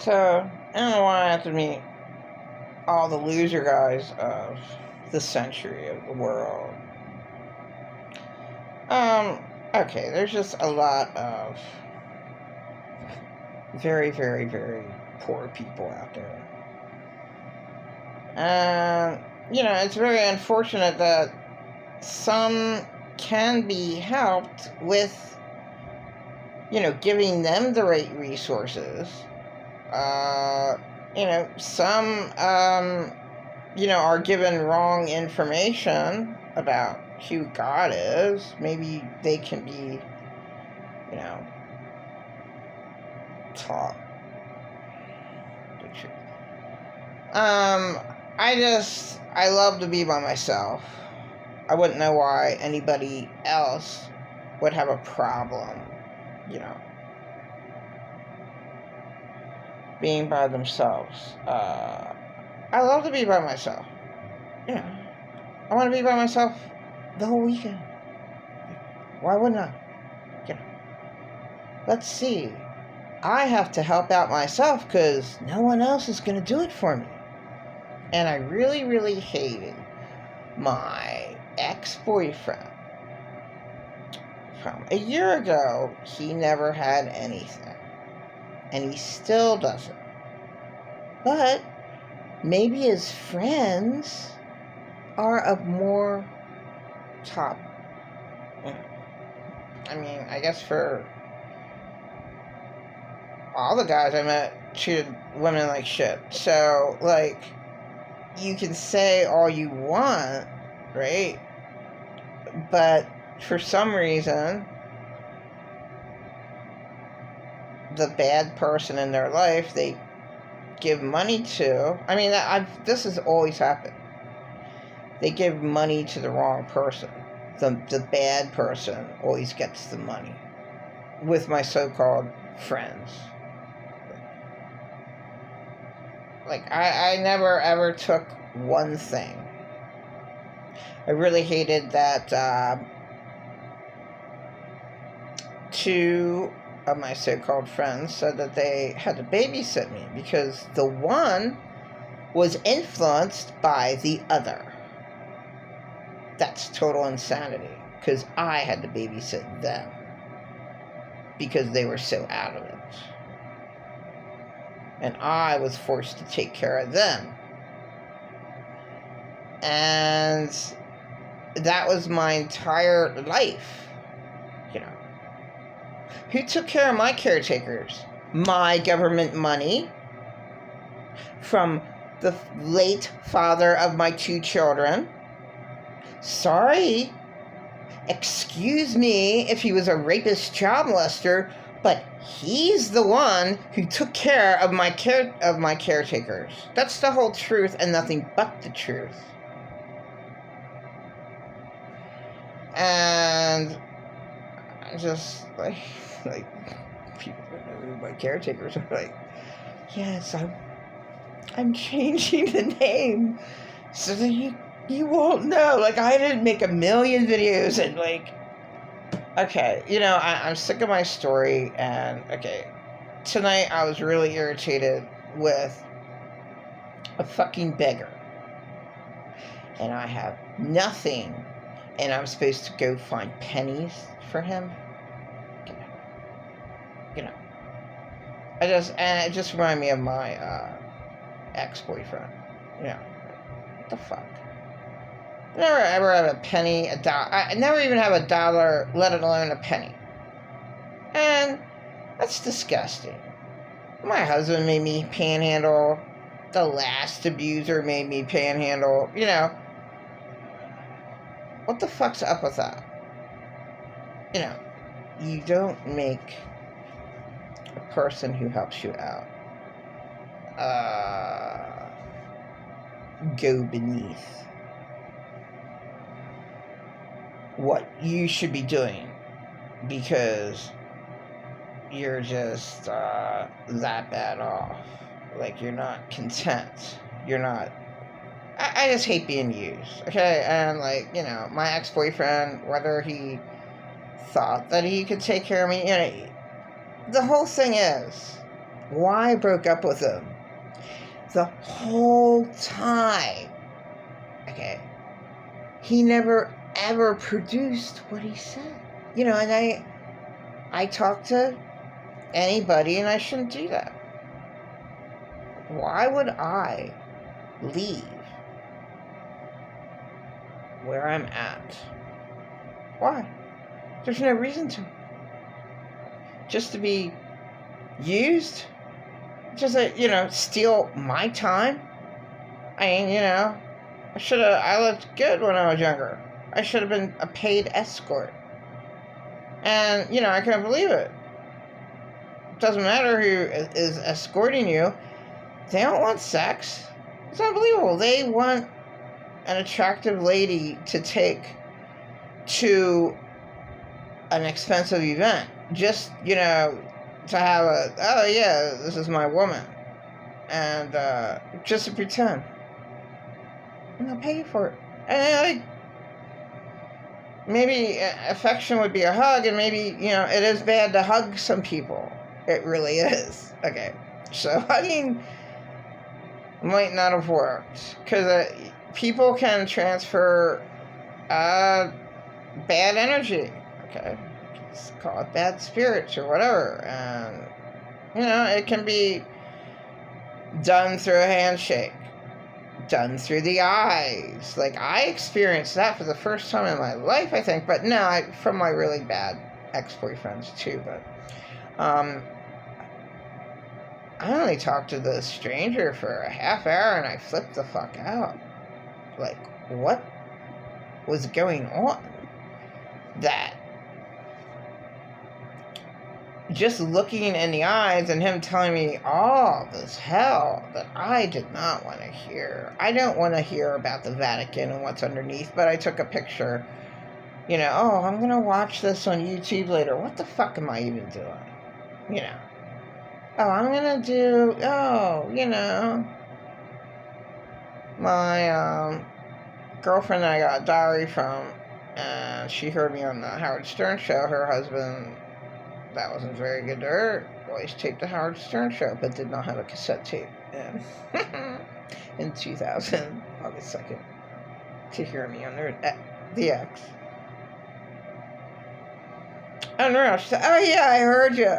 So, I don't want to have to meet all the loser guys of the century of the world. Um, okay, there's just a lot of very, very, very poor people out there. And, it's very unfortunate that some can be helped with, giving them the right resources. Some, are given wrong information about who God is. Maybe they can be, taught the truth. I love to be by myself. I wouldn't know why anybody else would have a problem, being by themselves. I love to be by myself. I want to be by myself the whole weekend. Why wouldn't I? Let's see. I have to help out myself because no one else is going to do it for me. And I really, really hated my ex-boyfriend. From a year ago, he never had anything. And he still doesn't. But maybe his friends are of more top. I guess for all the guys I met treated women like shit. So, you can say all you want, right? But for some reason, the bad person in their life they give money to. This has always happened. They give money to the wrong person. The bad person always gets the money. With my so-called friends. I never ever took one thing. I really hated that two of my so-called friends said that they had to babysit me because the one was influenced by the other. That's total insanity because I had to babysit them because they were so out of it. And I was forced to take care of them. And that was my entire life. Who took care of my caretakers? My government money from the late father of my two children. Sorry. Excuse me if he was a rapist child molester, but he's the one who took care of my caretakers. That's the whole truth and nothing but the truth. And I just people that know who my caretakers are like, yes, I'm changing the name so that you won't know. I didn't make a million videos and okay, I'm sick of my story, and okay, tonight I was really irritated with a fucking beggar, and I have nothing, and I'm supposed to go find pennies for him. It just reminded me of my ex-boyfriend. What the fuck? I never ever have a penny, a dollar. I never even have a dollar, let alone a penny. And that's disgusting. My husband made me panhandle. The last abuser made me panhandle. What the fuck's up with that? You don't make a person who helps you out go beneath what you should be doing because you're just that bad off. You're not content. You're not. I just hate being used. Okay, and my ex-boyfriend, whether he thought that he could take care of me, the whole thing is, why I broke up with him. The whole time, okay, he never ever produced what he said. You know, and I talk to anybody, and I shouldn't do that. Why would I leave where I'm at? Why? There's no reason to. Just to be used? Just to, steal my time? I mean, I looked good when I was younger. I should have been a paid escort. And, I can't believe it. It doesn't matter who is escorting you. They don't want sex. It's unbelievable. They want an attractive lady to take to an expensive event. Just, to have oh yeah, this is my woman. And just to pretend. And they'll pay you for it. And maybe affection would be a hug, and maybe, it is bad to hug some people. It really is. Okay. So hugging might not have worked. Because people can transfer bad energy. Okay. Let's call it bad spirits or whatever. And, it can be done through a handshake. Done through the eyes. Like, I experienced that for the first time in my life, I think. But no, from my really bad ex-boyfriends, too. But, I only talked to the stranger for a half hour, and I flipped the fuck out. Like, what was going on? That just looking in the eyes and him telling me all this hell that I did not want to hear. I don't want to hear about the Vatican and what's underneath, but I took a picture. Oh, I'm going to watch this on YouTube later. What the fuck am I even doing? Oh, I'm going to do, my girlfriend that I got a diary from, and she heard me on the Howard Stern show. Her husband, that wasn't very good to her, always taped the Howard Stern show, but did not have a cassette tape in 2000, August 2nd, to hear me on the X. Unreal. She said, oh yeah, I heard you.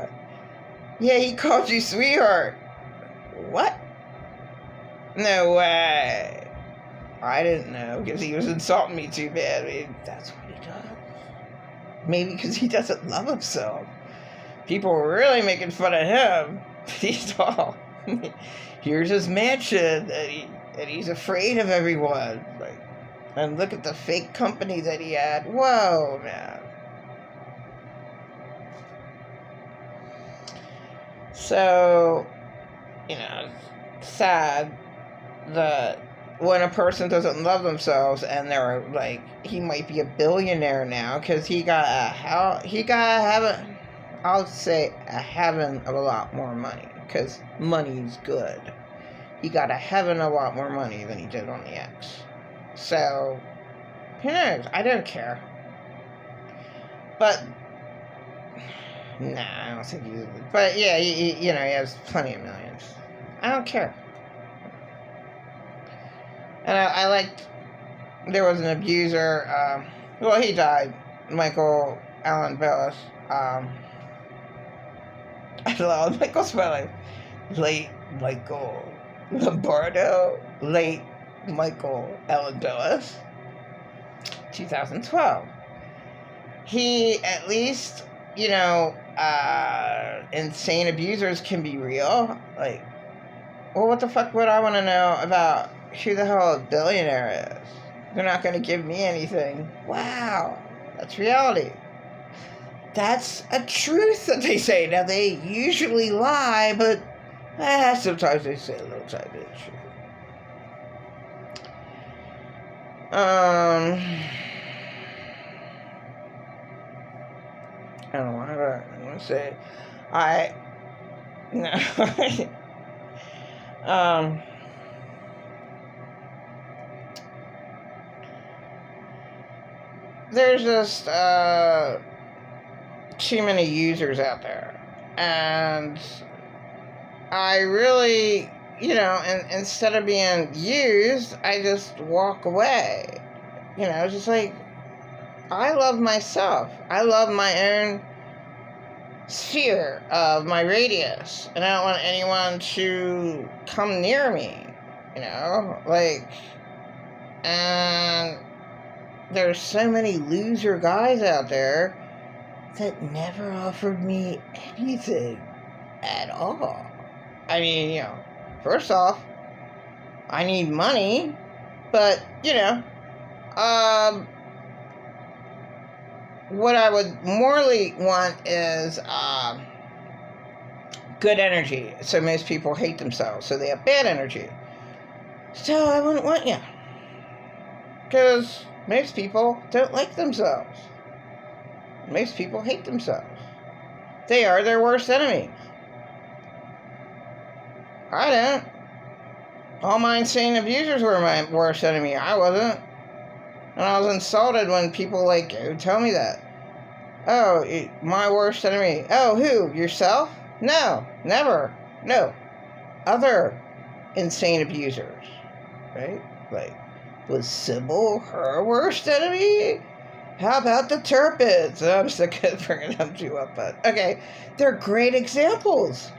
Yeah, he called you sweetheart. What? No way. I didn't know, because he was insulting me too bad. I mean, that's what he does. Maybe because he doesn't love himself. People were really making fun of him. He's all, here's his mansion, and he's afraid of everyone. Like, and look at the fake company that he had. Whoa, man. So, sad that when a person doesn't love themselves, and they're like, he might be a billionaire now because he got a heaven. I'll say a heaven of a lot more money, because money's good. He got a heaven a lot more money than he did on the X. So, who knows? I don't care. But nah, I don't think he. But yeah, he has plenty of millions. I don't care. And I liked. There was an abuser. Well, he died. Michael Allen Bellis. I love Michael Spelling. Late Michael Lombardo. Late Michael Allen Bellis. 2012. He at least, insane abusers can be real. Like, well, what the fuck would I want to know about who the hell a billionaire is? They're not going to give me anything. Wow, that's reality. That's a truth that they say. Now, they usually lie, but sometimes they say a little tiny bit of truth. I don't know what I'm going to say. There's just too many users out there, and I really, and instead of being used, I just walk away. It's just like, I love myself. I love my own sphere of my radius, and I don't want anyone to come near me, and there's so many loser guys out there that never offered me anything at all. I mean, first off, I need money, but, what I would morally want is good energy. So most people hate themselves, so they have bad energy. So I wouldn't want you. Because most people don't like themselves. Most people hate themselves. They are their worst enemy. I don't. All my insane abusers were my worst enemy. I wasn't. And I was insulted when people would tell me that. Oh, my worst enemy. Oh, who? Yourself? No, never. No. Other insane abusers. Right? Was Sybil her worst enemy? How about the Turpids? I'm sick of bringing them two up, but okay. They're great examples.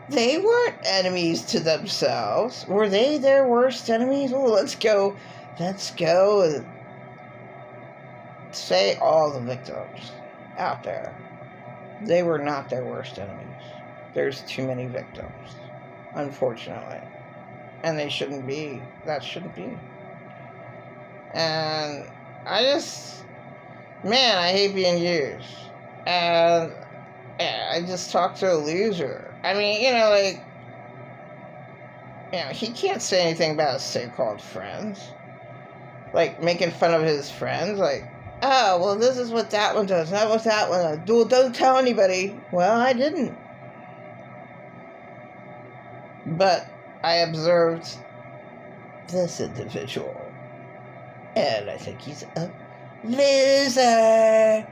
They weren't enemies to themselves. Were they their worst enemies? Oh, let's go and say all the victims out there. They were not their worst enemies. There's too many victims, unfortunately. And they shouldn't be. That shouldn't be. And I hate being used. And I just talked to a loser. I mean, he can't say anything about his so-called friends. Making fun of his friends. Oh, well, this is what that one does. That was that one. Well, don't tell anybody. Well, I didn't. But I observed this individual. And I think he's a loser.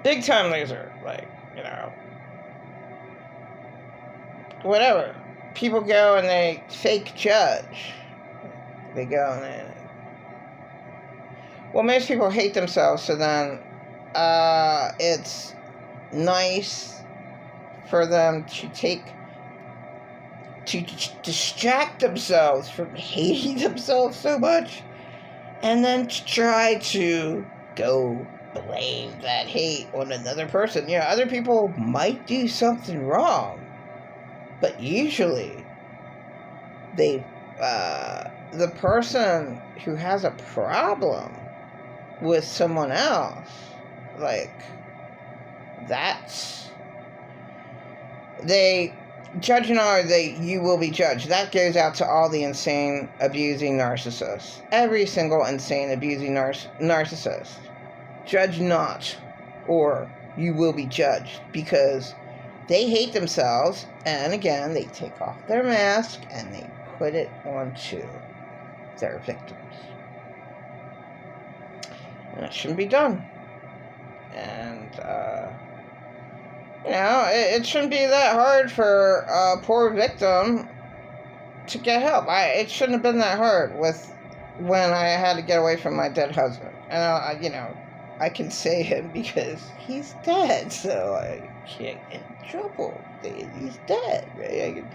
Big time loser. Whatever. People go and they fake judge. They go and they... Well, most people hate themselves, so then it's nice for them to distract themselves from hating themselves so much, and then to try to go blame that hate on another person. Other people might do something wrong, but usually the person who has a problem with someone else, they judge you will be judged. That goes out to all the insane, abusing narcissists. Every single insane, abusing narcissist. Judge not, or you will be judged, because they hate themselves, and again, they take off their mask and they put it onto their victims. And that shouldn't be done. And, it shouldn't be that hard for a poor victim to get help. It shouldn't have been that hard when I had to get away from my dead husband. And, I can say him because he's dead, so I can't get in trouble. He's dead, right? I can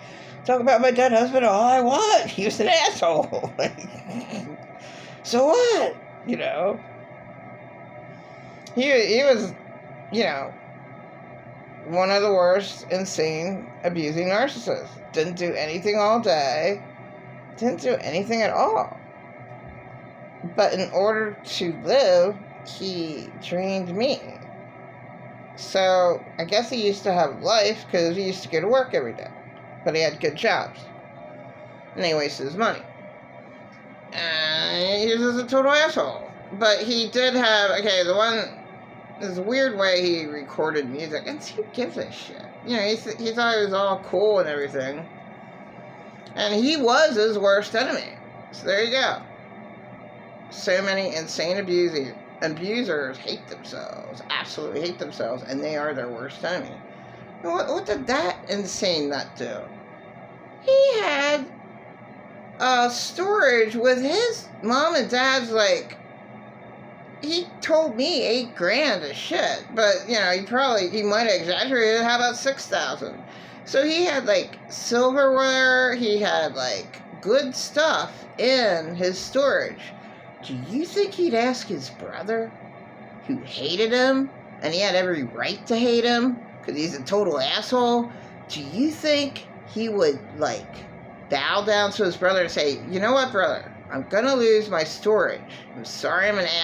talk about my dead husband all I want. He was an asshole. So what? He was, one of the worst, insane, abusing narcissists. Didn't do anything all day. Didn't do anything at all. But in order to live, he drained me. So I guess he used to have life because he used to go to work every day. But he had good jobs. And he wasted his money. And he was just a total asshole. But he did have, this weird way he recorded music. And who gives a shit? He thought he was all cool and everything. And he was his worst enemy. So there you go. So many insane, abusers hate themselves, absolutely hate themselves, and they are their worst enemy. What did that insane nut do? He had storage with his mom and dad's, like, he told me $8,000 is shit, but he might have exaggerated. How about 6,000? So he had like silverware, he had like good stuff in his storage. Do you think he'd ask his brother, who hated him, and he had every right to hate him because he's a total asshole? Do you think he would like bow down to his brother and say, you know what, brother, I'm gonna lose my storage. I'm sorry I'm an ass.